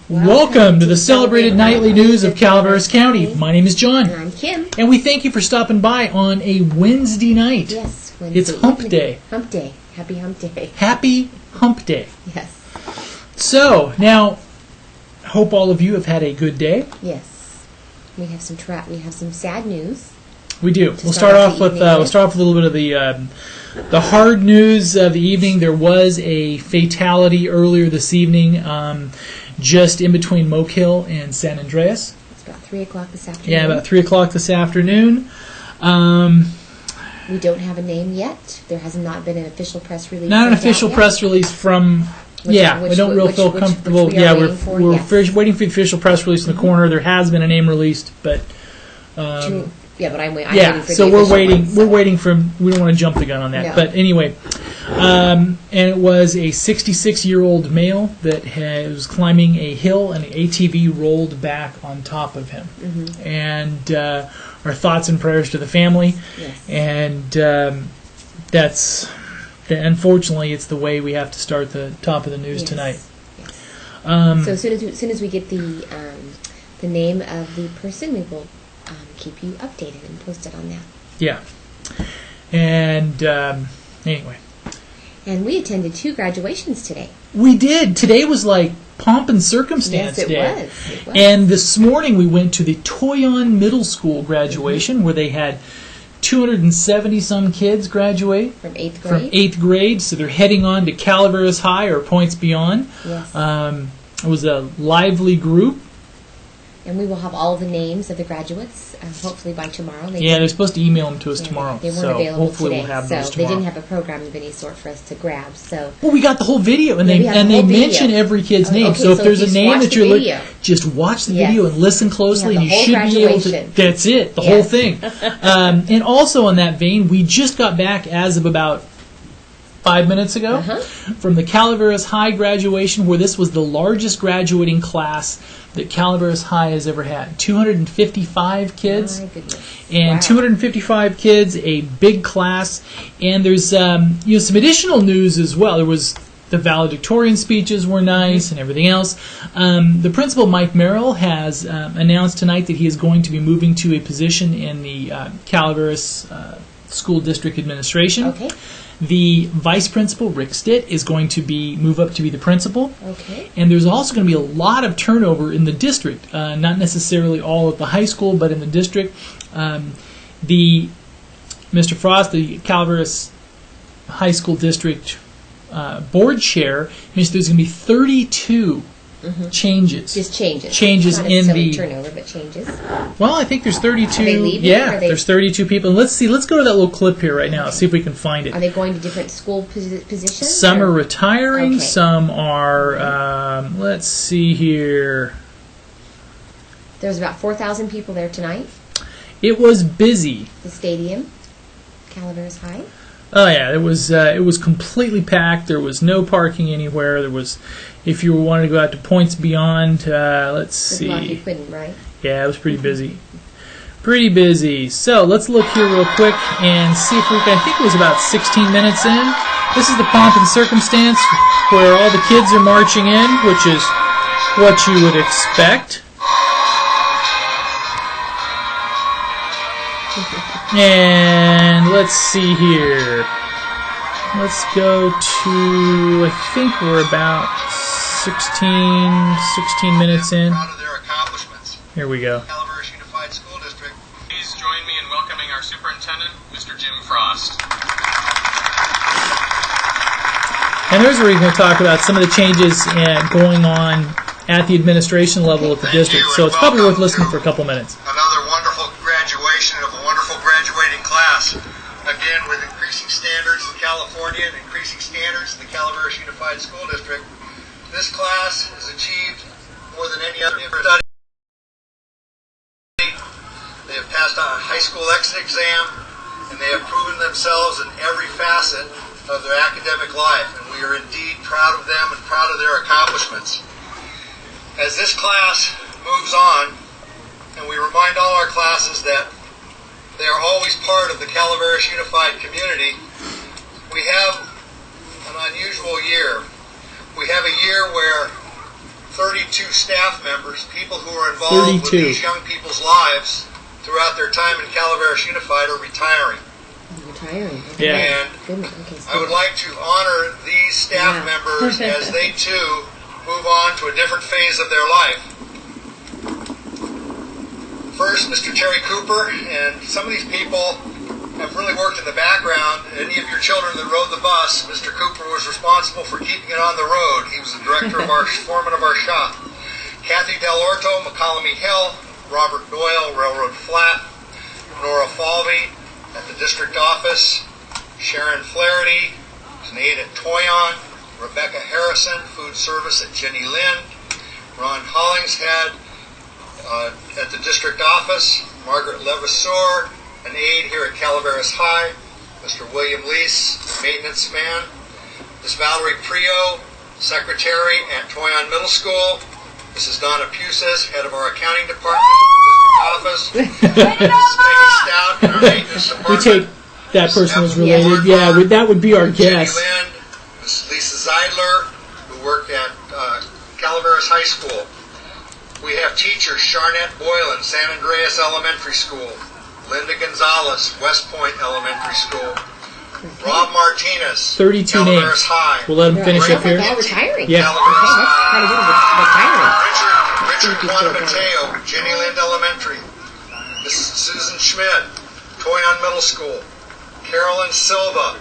Welcome to the celebrated nightly news of Calaveras County. My name is John. And I'm Kim. And we thank you for stopping by on a Wednesday night. Yes, Wednesday. It's Hump Day. Hump Day. Happy Hump Day. Happy Hump Day. Yes. So, now, hope all of you have had a good day. Yes. We have some sad news. We do. We'll start off with a little bit of the hard news of the evening. There was a fatality earlier this evening, just in between Moke Hill and San Andreas. It's about 3 o'clock this afternoon. Yeah, about 3 o'clock this afternoon. We don't have a name yet. There has not been an official press release. Not an official press release from. We don't really feel comfortable. We're waiting for the official press release in the corner. There has been a name released, but. I'm waiting for so we're waiting for. We don't want to jump the gun on that, but anyway, and it was a 66-year-old male that was climbing a hill, and an ATV rolled back on top of him. Mm-hmm. And our thoughts and prayers to the family. Yes. And unfortunately, it's the way we have to start the top of the news tonight. Yes. So as soon as we get the name of the person, we will keep you updated and posted on that. Yeah. And anyway. And we attended 2 graduations today. We did. Today was like pomp and circumstance day. Yes, it was. And this morning we went to the Toyon Middle School graduation, where they had 270-some kids graduate. From 8th grade? From 8th grade. So they're heading on to Calaveras High or Points Beyond. Yes. It was a lively group. And we will have all the names of the graduates, hopefully by tomorrow. They're supposed to email them to us tomorrow. They weren't available hopefully today, we'll have so those tomorrow. they didn't have a program of any sort for us to grab. So well, we got the whole video, and they mention every kid's name. Okay, so if there's a name that you're looking, just watch the video and listen closely, and you should be able to. That's it, the whole thing. And also on that vein, we just got back as of about 5 minutes ago from the Calaveras High graduation, where this was the largest graduating class that Calaveras High has ever had. 255 kids. My goodness. And 255 kids, a big class. And there's some additional news as well. There was the valedictorian speeches were nice and everything else. The principal, Mike Merrill, has announced tonight that he is going to be moving to a position in the Calaveras School District Administration. Okay. The vice principal, Rick Stitt, is going to move up to be the principal. Okay. And there's also going to be a lot of turnover in the district, not necessarily all at the high school, but in the district. Mr. Frost, the Calaveras High School District board chair, means there's going to be 32 changes. Just changes. Changes not in the turnover, but changes. Well, I think there's 32. Are they leaving? There's 32 people. And let's go to that little clip here right now. Okay. See if we can find it. Are they going to different school positions? Some are retiring. Okay. Some are. Let's see here. There was about 4,000 people there tonight. It was busy. The stadium, Calaveras High. Oh yeah, it was completely packed. There was no parking anywhere. There was, if you wanted to go out to Points Beyond, let's see. You couldn't, right? Yeah, it was pretty busy. Pretty busy. So let's look here real quick and see if we can. I think it was about 16 minutes in. This is the pomp and circumstance where all the kids are marching in, which is what you would expect. And let's see here. Let's go to, I think we're about 16 minutes in. Here we go. Calaveras Unified School District. Please join me in welcoming our superintendent, Mr. Jim Frost. And there's where we're going to talk about some of the changes going on at the administration level of the district. So it's probably worth listening for a couple minutes. Another wonderful graduation of a wonderful graduating class. Again, with increasing standards in California and increasing standards in the Calaveras Unified School District, this class has achieved more than any other study. They have passed a high school exit exam, and they have proven themselves in every facet of their academic life, and we are indeed proud of them and proud of their accomplishments. As this class moves on, and we remind all our classes that they are always part of the Calaveras Unified community, we have an unusual year. We have a year where, 32 staff members, people who are involved with these young people's lives throughout their time in Calaveras Unified, are retiring. Retiring. Okay. Yeah. And I would like to honor these staff members as they too move on to a different phase of their life. First, Mr. Terry Cooper, and some of these people have really worked in the background. Any of your children that rode the bus, Mr. Cooper was responsible for keeping it on the road. He was the director of our foreman of our shop. Kathy Del Orto, McCollum Hill, Robert Doyle, Railroad Flat, Nora Falvey at the district office, Sharon Flaherty, Sinead at Toyon, Rebecca Harrison, food service at Jenny Lynn, Ron Hollingshead at the district office, Margaret Levasseur, an aide here at Calaveras High, Mr. William Lease, maintenance man, Ms. Valerie Prio, secretary at Toyon Middle School, Mrs. Donna Puses, head of our accounting department, office, Mrs. Peggy Stout in our maintenance department. We take that person was related. Yeah, that would be our guess. Jenny Lynn, Mrs. Lisa Zeidler, who worked at Calaveras High School. We have teachers, Charnette Boylan, San Andreas Elementary School, Linda Gonzalez, West Point Elementary School, Rob Martinez, 32 Calaveras names. High. We'll let them finish up here. All retiring. Yeah. Calaveras High. Retiring. Richard Quanamateo, Jenny Lind Elementary. Mrs. Susan Schmidt, Toyon Middle School. Carolyn Silva,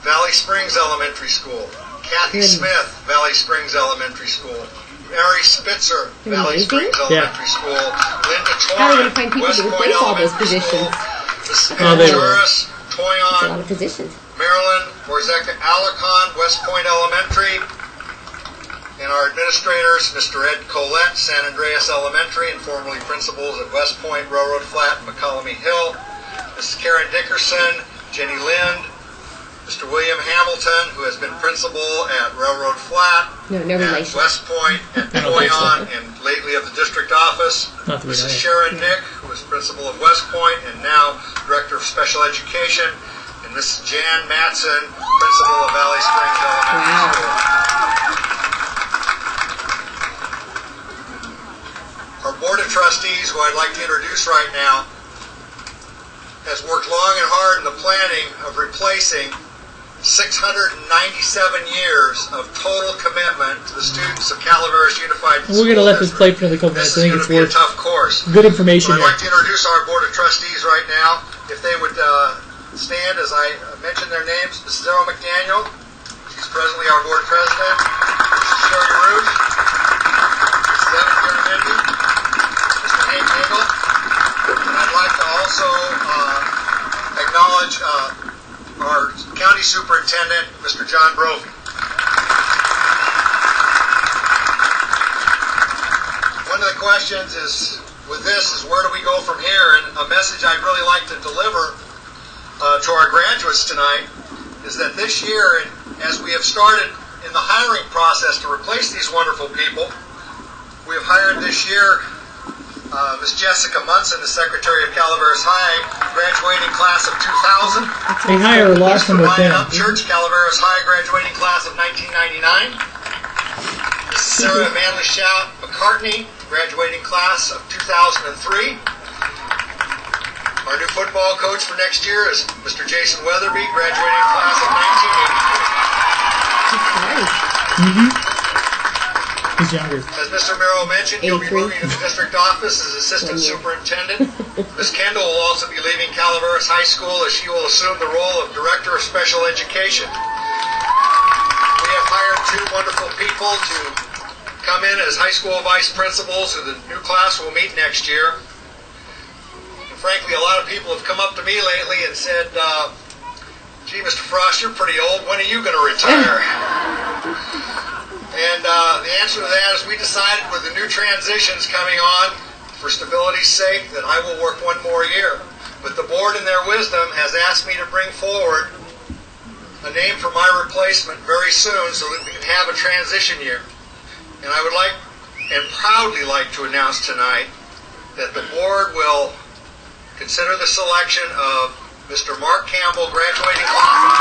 Valley Springs Elementary School. Kathy Smith, Valley Springs Elementary School. Mary Spitzer, Valley Springs Elementary School. Linda Torrin, West Point Elementary School. Juris, Toyon, Marilyn Borzeka Alarcon, West Point Elementary. And our administrators, Mr. Ed Collette, San Andreas Elementary, and formerly principals at West Point, Railroad Flat, and McCollum Hill. Mrs. Karen Dickerson, Jenny Lind, Mr. William Hamilton, who has been principal at Railroad Flat, at West Point, at Toyon, and lately of the district office. Mrs. Sharon Nick, who was principal of West Point and now director of special education, and Mrs. Jan Matson, principal of Valley Springs Elementary School. Our board of trustees, who I'd like to introduce right now, has worked long and hard in the planning of replacing 697 years of total commitment to the students of Calaveras Unified School District. We're going to let this play for another couple minutes. I think it's worth a tough course. Good information. So I'd like to introduce our board of trustees right now. If they would stand as I mention their names. Mrs. Errol McDaniel, she's presently our board president. Mrs. Sherry Root, Mrs. Evan Garamendi, Mr. Hank Nagel. And I'd like to also acknowledge our county superintendent, Mr. John Brophy. One of the questions is, with this, is where do we go from here? And a message I'd really like to deliver to our graduates tonight is that this year, as we have started in the hiring process to replace these wonderful people, we have hired this year Ms. Jessica Munson, the Secretary of Calaveras High, graduating class of 2000. They hire a lot from within. Mr. Ryan Upchurch, Calaveras High, graduating class of 1999. Mrs. Sarah Manley Shout McCartney, graduating class of 2003. Our new football coach for next year is Mr. Jason Weatherby, graduating class of 1983. He's younger. As Mr. Merrill mentioned, he'll be moving to the district office as assistant superintendent. Ms. Kendall will also be leaving Calaveras High School as she will assume the role of director of special education. We have hired two wonderful people to come in as high school vice principals who the new class will meet next year. And frankly, a lot of people have come up to me lately and said, gee, Mr. Frost, you're pretty old. When are you going to retire? And the answer to that is we decided with the new transitions coming on, for stability's sake, that I will work one more year. But the board, in their wisdom, has asked me to bring forward a name for my replacement very soon so that we can have a transition year. And I would like, and proudly like to announce tonight, that the board will consider the selection of Mr. Mark Campbell, graduating class of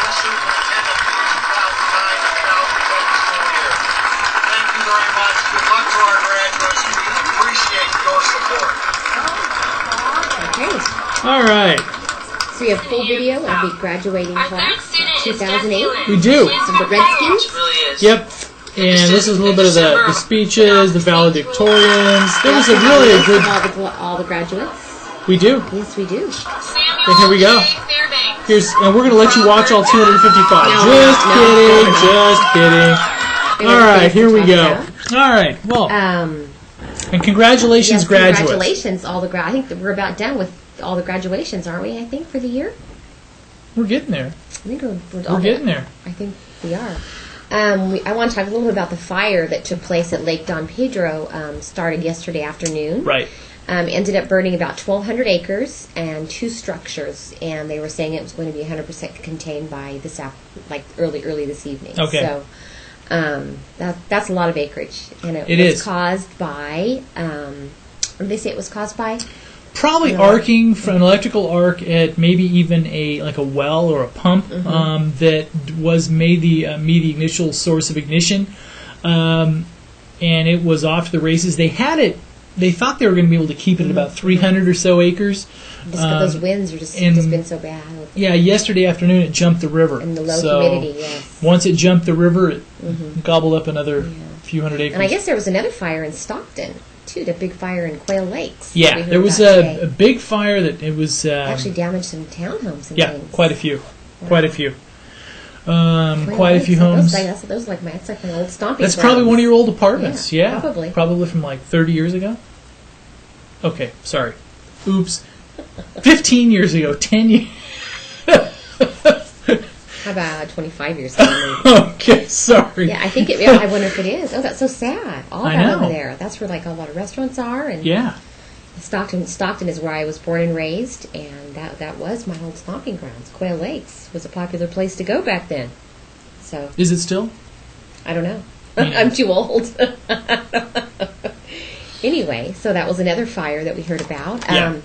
2009 to 2010. very much. Good luck to our graduates. We appreciate your support. Okay. All right. So we have full video of the graduating class of 2008. We do. Of the Redskins. It really is. Yep. And this is a little bit of the speeches, the valedictorians. There was a really good... All the graduates. We do. Yes, we do. And here we go. And we're going to let you watch all 255. Just kidding. All right, here we go. All right. Well, and congratulations, graduates. Congratulations, all the I think that we're about done with all the graduations, aren't we? I think for the year. We're getting there. I think we're getting there. I think we are. I want to talk a little bit about the fire that took place at Lake Don Pedro. Started yesterday afternoon. Right. Ended up burning about 1,200 acres and 2 structures, and they were saying it was going to be 100% contained by this early this evening. Okay. So that's a lot of acreage, and it was caused by. What did they say it was caused by? Probably arcing from an electrical arc at maybe even a well or a pump that was made the initial source of ignition, and it was off to the races. They had it. They thought they were going to be able to keep it at about 300 or so acres. Those winds are just been so bad. Yeah, yesterday afternoon it jumped the river. And the low humidity, yes. Once it jumped the river, it gobbled up another few hundred acres. And I guess there was another fire in Stockton, too, the big fire in Quail Lakes. Yeah, there was a big fire that it was... actually damaged some townhomes and things. Yeah, quite a few. Wow. Quite a few. Quite a few homes. That's like my old stomping That's grounds. probably one of your old apartments. Yeah, probably. Probably from like 30 years ago. Okay, sorry. Oops. 15 years ago. 10 years. How about 25 years ago? Okay, sorry. Yeah, I think it. I wonder if it is. Oh, that's so sad. All that over there. That's where a lot of restaurants are. And yeah. Stockton is where I was born and raised, and that was my old stomping grounds. Quail Lakes was a popular place to go back then. So is it still? I don't know. Yeah. I'm too old. Anyway, so that was another fire that we heard about. Yeah.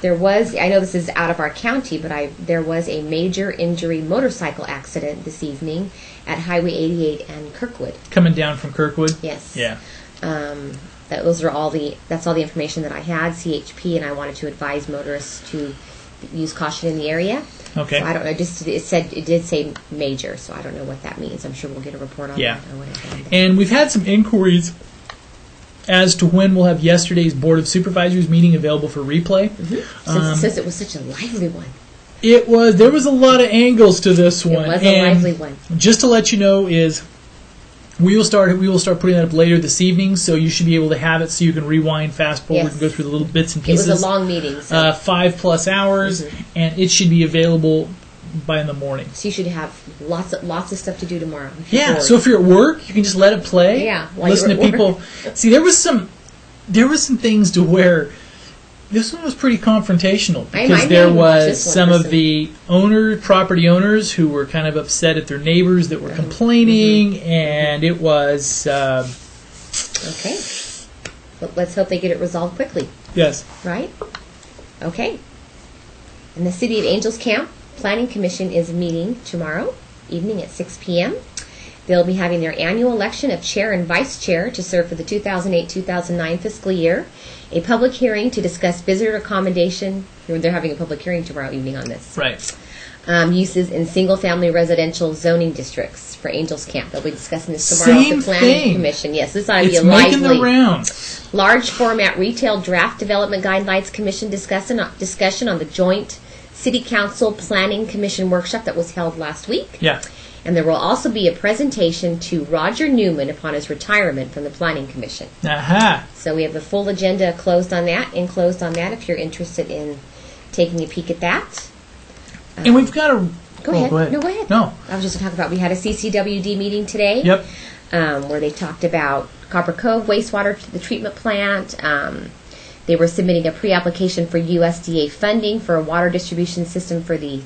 There was, I know this is out of our county, but there was a major injury motorcycle accident this evening at Highway 88 and Kirkwood. Coming down from Kirkwood? Yes. Yeah. That's all the information that I had, CHP, and I wanted to advise motorists to use caution in the area. Okay. So I don't know, it did say major, so I don't know what that means. I'm sure we'll get a report on that or whatever. And we've had some inquiries as to when we'll have yesterday's Board of Supervisors meeting available for replay. Since it was such a lively one. There was a lot of angles to this one. It was a lively one. Just to let you know is we will start putting that up later this evening, so you should be able to have it so you can rewind, fast forward, and go through the little bits and pieces. It was a long meeting. So. 5+ hours, and it should be available by in the morning. So you should have lots of stuff to do tomorrow. Yeah, so if you're at work, you can just let it play. Yeah, listen to people. See, there was some things to where this one was pretty confrontational because there was some of the property owners who were kind of upset at their neighbors that were complaining, and it was okay. But let's hope they get it resolved quickly. Yes. Right? Okay. In the City of Angels Camp, Planning Commission is meeting tomorrow evening at 6 p.m. They'll be having their annual election of chair and vice chair to serve for the 2008-2009 fiscal year. A public hearing to discuss visitor accommodation. They're having a public hearing tomorrow evening on this. Right. Uses in single-family residential zoning districts for Angels Camp. They'll be discussing this tomorrow at the Planning Commission. Yes, this ought to be a lively. It's making the rounds. Large format retail draft development guidelines commission discussion on the joint City Council Planning Commission workshop that was held last week. Yeah. And there will also be a presentation to Roger Newman upon his retirement from the Planning Commission. Aha. So we have the full agenda closed on that if you're interested in taking a peek at that. And we've got a... Go ahead. No, go ahead. No. I was just talking about, we had a CCWD meeting today. Yep. Where they talked about Copper Cove wastewater, the treatment plant. They were submitting a pre-application for USDA funding for a water distribution system for the...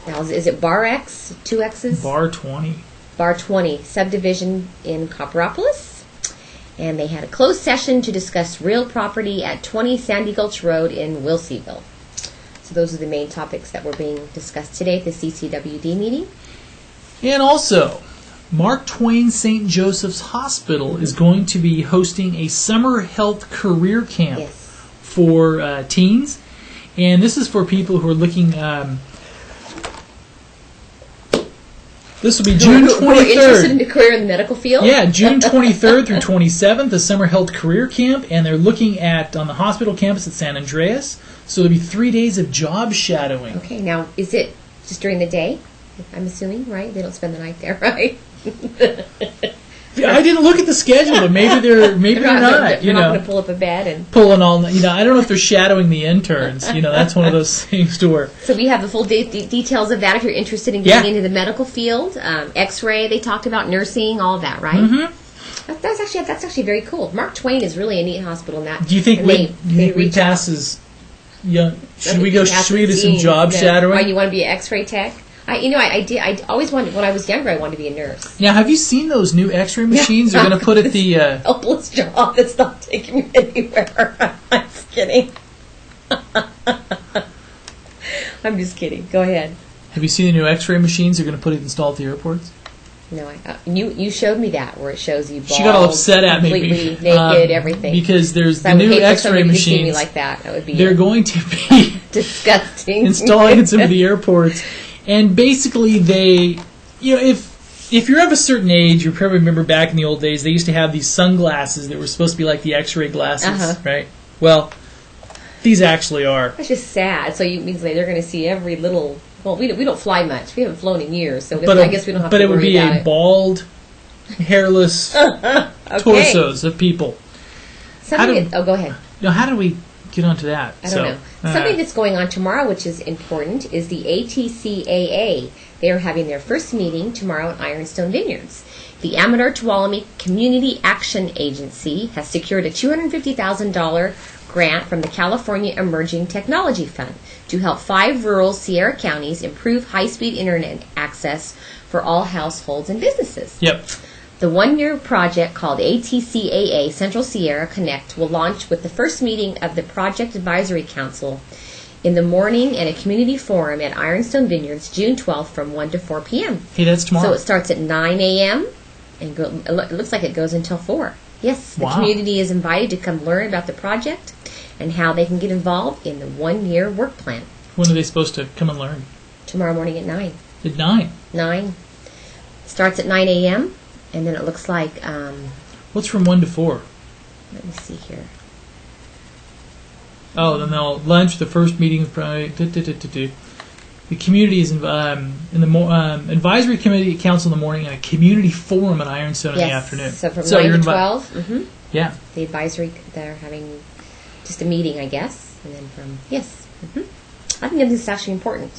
Now, is it Bar X? 2 X's? Bar 20. Bar 20 subdivision in Copperopolis. And they had a closed session to discuss real property at 20 Sandy Gulch Road in Wilseyville. So those are the main topics that were being discussed today at the CCWD meeting. And also, Mark Twain St. Joseph's Hospital is going to be hosting a summer health career camp for teens. And this is for people who are looking... this will be June 23rd. Who are interested in a career in the medical field? Yeah, June 23rd through 27th, the summer health career camp. And they're looking at on the hospital campus at San Andreas. So there'll be 3 days of job shadowing. Okay, now, is it just during the day? I'm assuming, right? They don't spend the night there, right? I didn't look at the schedule, but maybe they're not. They're not going to pull up a bed and pulling all. I don't know if they're shadowing the interns. That's one of those things to where. So we have the full details of that if you're interested in getting into the medical field. X-ray, they talked about nursing, all of that, right? Mm-hmm. That's actually very cool. Mark Twain is really a neat hospital. In that. Do you think we pass as? Yeah. Should we do some job shadowing? Why you want to be an X-ray tech? I always wanted, when I was younger, I wanted to be a nurse. Now, have you seen those new X-ray machines they're going to put at the... helpless job that's not taking me anywhere. I'm just kidding. I'm just kidding. Go ahead. Have you seen the new X-ray machines they're going to put installed at the airports? No, you showed me that, where it shows you bald, she got all upset at me. Completely naked, everything. Because there's the new X-ray machines. To see me like that. That would be they're going to be... disgusting. Installing in some of the airports. And basically, they, if you're of a certain age, you probably remember back in the old days, they used to have these sunglasses that were supposed to be like the X-ray glasses, right? Well, these actually are. That's just sad. So you means they're going to see every little. Well, we don't fly much. We haven't flown in years, so I guess we don't have to worry about it. But it would be a bald, hairless torsos of people. Go ahead. How do we get onto that? I don't know. Something that's going on tomorrow, which is important, is the ATCAA. They are having their first meeting tomorrow at Ironstone Vineyards. The Amador Tuolumne Community Action Agency has secured a $250,000 grant from the California Emerging Technology Fund to help 5 rural Sierra counties improve high-speed internet access for all households and businesses. Yep. The 1-year project called ATCAA Central Sierra Connect will launch with the first meeting of the Project Advisory Council in the morning and a community forum at Ironstone Vineyards June 12th from 1 to 4 p.m. Hey, that's tomorrow. So it starts at 9 a.m. and it looks like it goes until 4. Yes, the community is invited to come learn about the project and how they can get involved in the 1-year work plan. When are they supposed to come and learn? Tomorrow morning at 9. At 9? 9. Starts at 9 a.m. And then it looks like... what's from 1 to 4? Let me see here. Oh, then they'll lunch, the first meeting. The community is in the advisory committee council in the morning and a community forum at Ironstone in the afternoon. So from 9 to 12? Mm-hmm. Yeah. The advisory, they're having just a meeting, I guess. And then from... Yes. Mm-hmm. I think this is actually important.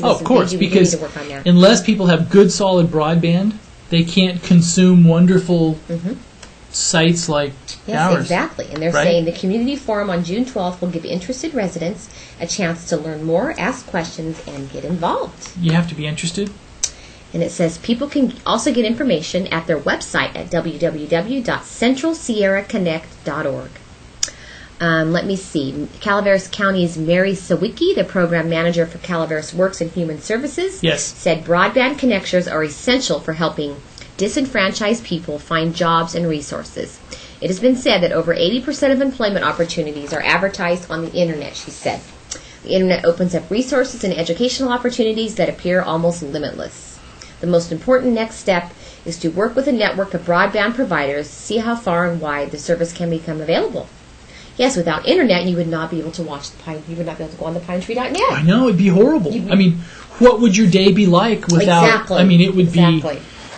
Of course, because unless people have good, solid broadband... They can't consume wonderful sites like ours. Yes, exactly. And they're saying the community forum on June 12th will give interested residents a chance to learn more, ask questions, and get involved. You have to be interested. And it says people can also get information at their website at www.centralsierraconnect.org. Let me see. Calaveras County's Mary Sawicki, the program manager for Calaveras Works and Human Services, said broadband connections are essential for helping disenfranchised people find jobs and resources. It has been said that over 80% of employment opportunities are advertised on the Internet, she said. The Internet opens up resources and educational opportunities that appear almost limitless. The most important next step is to work with a network of broadband providers to see how far and wide the service can become available. Yes, without internet, you would not be able to watch you would not be able to go on the pinetree.net. I know, it'd be horrible. I mean, what would your day be like without? Exactly. I mean, it would be.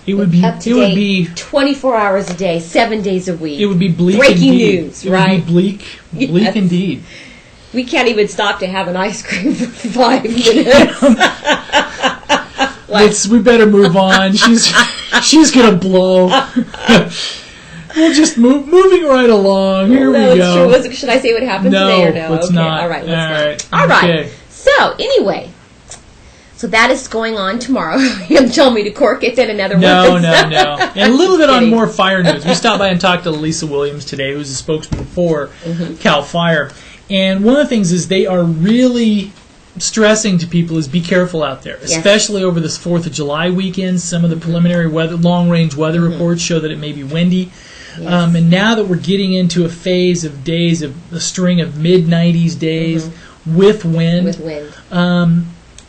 It would be 24 hours a day, 7 days a week. It would be bleak. Breaking indeed. News, right? It would be bleak indeed. We can't even stop to have an ice cream for 5 minutes. We better move on. She's gonna blow. We'll just moving right along. Here we go. True. Should I say what happened today or no? Let's not. All right, let's not. All right. Okay. So, anyway. So that is going on tomorrow. You'll tell me to cork it in another one. No. And a little bit on more fire news. We stopped by and talked to Lisa Williams today, who's a spokesman for CAL FIRE. And one of the things is they are really stressing to people is be careful out there, especially over this 4th of July weekend. Some of the preliminary long-range weather reports show that it may be windy. Yes. And now that we're getting into a phase of days, of a string of mid-90s days with wind.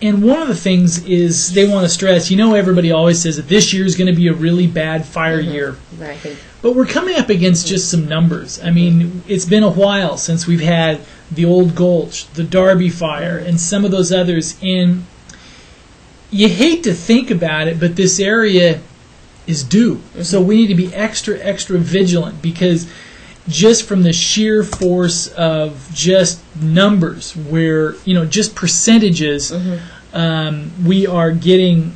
And one of the things is they want to stress, everybody always says that this year is going to be a really bad fire year. Right. But we're coming up against just some numbers. I mean, it's been a while since we've had the Old Gulch, the Darby Fire, and some of those others. And you hate to think about it, but this area is due. So we need to be extra, extra vigilant, because just from the sheer force of just numbers, where, just percentages, we are getting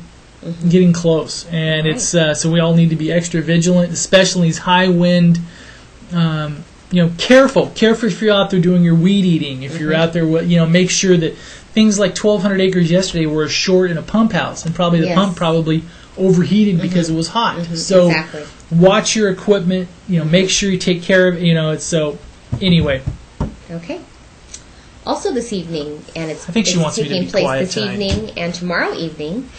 close. And it's so we all need to be extra vigilant, especially these high wind, careful if you're out there doing your weed eating. If you're out there, make sure that things like 1,200 acres yesterday were ashort in a pump house, and probably the pump overheated because it was hot. So watch your equipment, make sure you take care of it, so anyway. Okay. Also this evening, and it's I think she wants me to be taking place quiet this tonight. evening and tomorrow evening,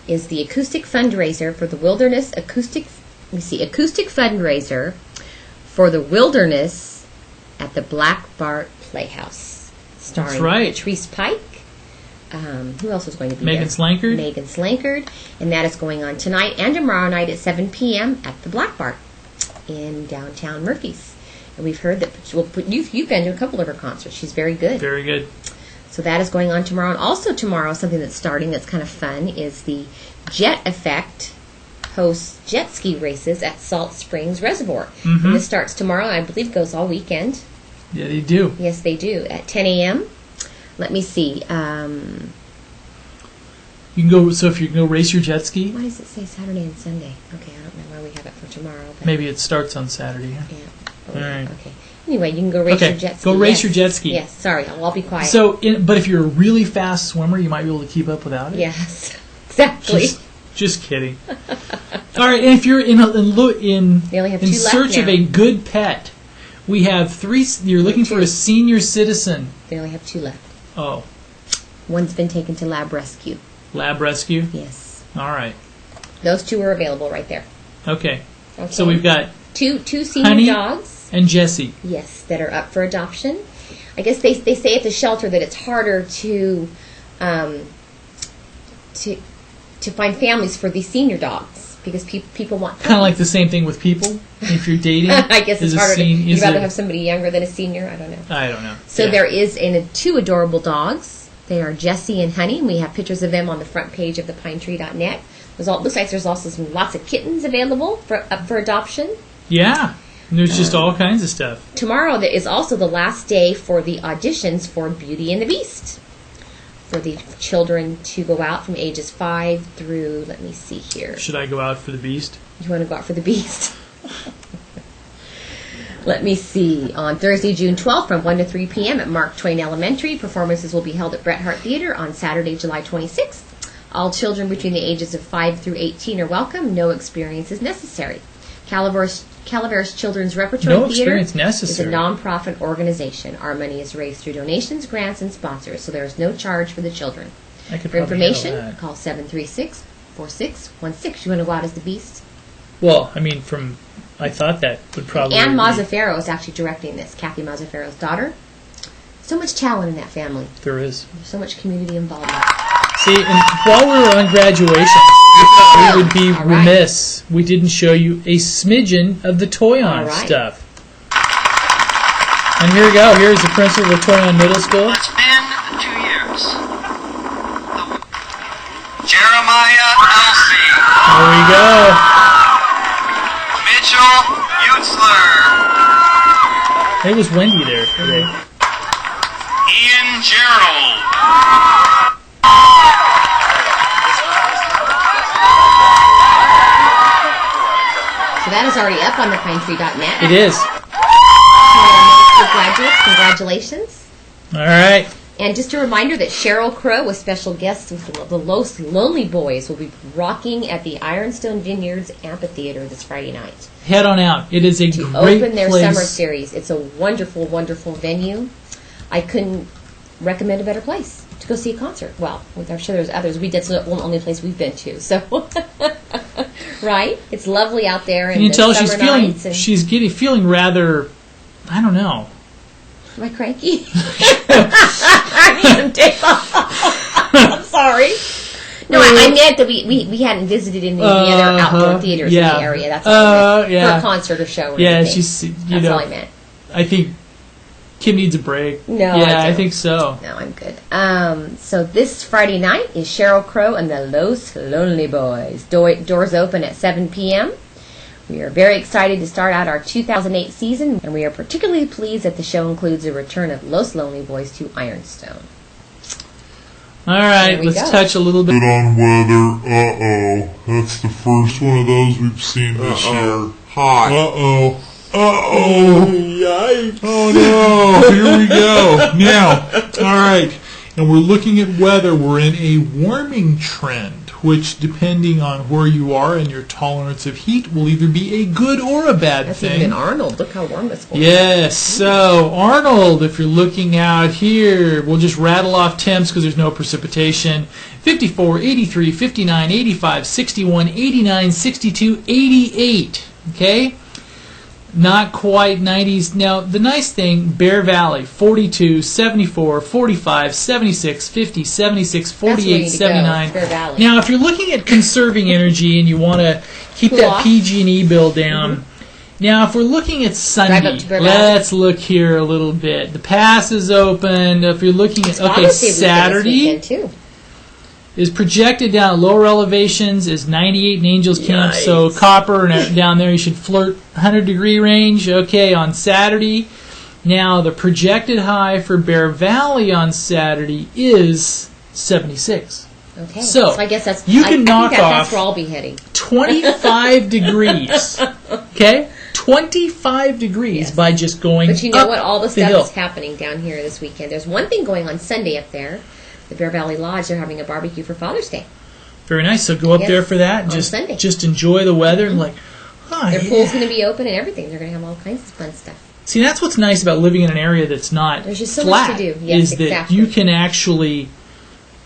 is the acoustic fundraiser for the Wilderness acoustic fundraiser for the Wilderness at the Black Bart Playhouse, starring Patrice Pike. Who else is going to be Megan there? Slankard. Megan Slankard. And that is going on tonight and tomorrow night at 7 p.m. at the Black Bart in downtown Murphys. And we've heard that you've been to a couple of her concerts. She's very good. Very good. So that is going on tomorrow. And also tomorrow, something that's starting that's kind of fun is the Jet Effect hosts jet ski races at Salt Springs Reservoir. And this starts tomorrow, and I believe goes all weekend. Yeah, they do. Yes, they do. At 10 a.m. Let me see. You can go. So if you can go race your jet ski. Why does it say Saturday and Sunday? Okay, I don't know why we have it for tomorrow. But maybe it starts on Saturday. Yeah. All right. Okay. Anyway, you can go race your jet ski. Go race your jet ski. Yes. Sorry, I'll be quiet. So, but if you're a really fast swimmer, you might be able to keep up without it. Yes. Exactly. Just kidding. All right, and if you're in search of a good pet, we have 3. You're looking for a senior citizen. They only have 2 left. Oh. One's been taken to Lab Rescue. Lab Rescue? Yes. All right. Those 2 are available right there. Okay. So we've got two senior Honey dogs. And Jessie. Yes, that are up for adoption. I guess they say at the shelter that it's harder to find families for these senior dogs because people want kind of like the same thing with people. If you're dating, I guess it's harder. You'd rather have somebody younger than a senior. I don't know. So there is 2 adorable dogs. They are Jessie and Honey, and we have pictures of them on the front page of thepinetree.net. It looks like there's also lots of kittens available up for adoption. Yeah. And there's just all kinds of stuff. Tomorrow is also the last day for the auditions for Beauty and the Beast. For the children to go out from ages 5 through, let me see here. Should I go out for the Beast? You want to go out for the Beast? Let me see. On Thursday, June 12th from 1 to 3 p.m. at Mark Twain Elementary, performances will be held at Bret Harte Theater on Saturday, July 26th. All children between the ages of 5 through 18 are welcome. No experience is necessary. Calaveras Children's Repertory Theater is a non-profit organization. Our money is raised through donations, grants, and sponsors, so there is no charge for the children. For information, call 736-4616. You want to go out as the Beast? Well, I thought that would probably Ann Mazzaferro is actually directing this, Kathy Mazzaferro's daughter. So much talent in that family. There is. There's so much community involvement. See, and while we were on graduation, we would be remiss. We didn't show you a smidgen of the Toy-On stuff. And here we go. Here's the principal of Toy-On Middle School. It's been 2 years. Jeremiah Elsie. There we go. Mitchell Utzler. It was windy there today. Ian Gerald. So that is already up on thepinetree.net. It is. Graduates, congratulations. All right. And just a reminder that Sheryl Crow, a special guest with the Los Lonely Boys, will be rocking at the Ironstone Vineyards Amphitheater this Friday night. Head on out. It is a great place. To open their summer series. It's a wonderful, wonderful venue. I couldn't recommend a better place to go see a concert. Well, I'm sure there's others. That's the only place we've been to. So, right? It's lovely out there. And you can tell she's feeling rather, I don't know. Am I cranky? I need some day off. I'm sorry. No, I meant that we hadn't visited any of the other outdoor theaters in the area. That's all I meant. For a concert or show or anything. That's all I meant. I think Kim needs a break. No, I think so. No, I'm good. So this Friday night is Sheryl Crow and the Los Lonely Boys. Doors open at 7 p.m. We are very excited to start out our 2008 season, and we are particularly pleased that the show includes the return of Los Lonely Boys to Ironstone. All right, let's touch a little bit on weather. That's the first one of those we've seen this year. Hot. Yikes. Oh no, here we go. Now, all right, and we're looking at weather. We're in a warming trend, which, depending on where you are and your tolerance of heat, will either be a good or a bad thing. That's even Arnold. Look how warm this was. Yes, so Arnold, if you're looking out here, we'll just rattle off temps because there's no precipitation. 54, 83, 59, 85, 61, 89, 62, 88. Okay? Not quite 90s. Now, the nice thing, Bear Valley, 42, 74, 45, 76, 50, 76, 48, 79. Now, if you're looking at conserving energy and you want to keep that PG&E bill down, now, if we're looking at Sunday, let's look here a little bit. The pass is open. If you're looking at, Saturday is projected down at lower elevations is 98 in Angels Camp, so copper and down there you should flirt 100-degree range. Okay, on Saturday. Now, the projected high for Bear Valley on Saturday is 76. Okay, so I guess that's you can knock off that's where I'll be heading. 25 degrees. Okay? 25 degrees by just going up. But you know what? All the stuff is happening down here this weekend. There's one thing going on Sunday up there. The Bear Valley Lodge, they're having a barbecue for Father's Day. Very nice. So go up there for that. And just enjoy the weather. And their pool's going to be open and everything. They're going to have all kinds of fun stuff. See, that's what's nice about living in an area that's not There's just so flat. much to do. Yes, is that you can actually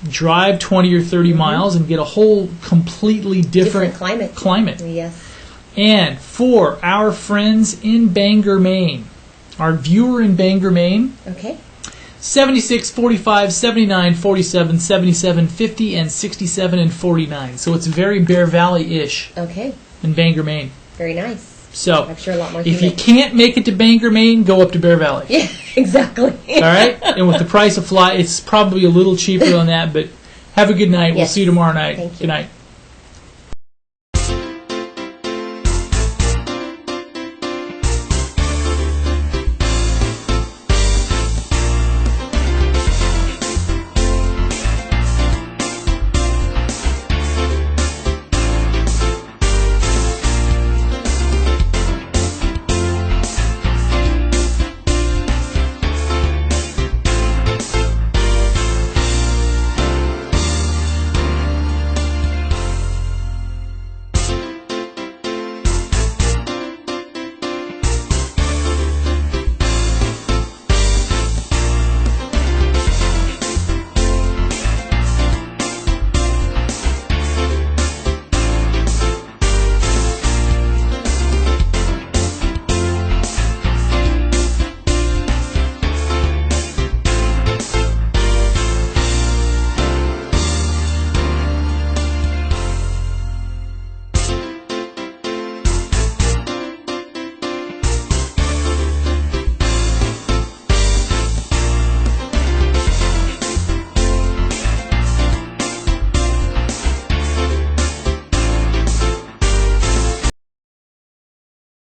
drive 20 or 30 miles and get a whole completely different climate. Yes. And for our friends in Bangor, Maine, our viewer in Bangor, Maine, 76, 45, 79, 47, 77, 50, and 67 and 49. So it's very Bear Valley-ish in Bangor, Maine. Very nice. So I'm sure a lot more if you can't make it to Bangor, Maine, go up to Bear Valley. Yeah, exactly. All right? And with the price of flight, it's probably a little cheaper on that, but have a good night. We'll see you tomorrow night. Thank you. Good night.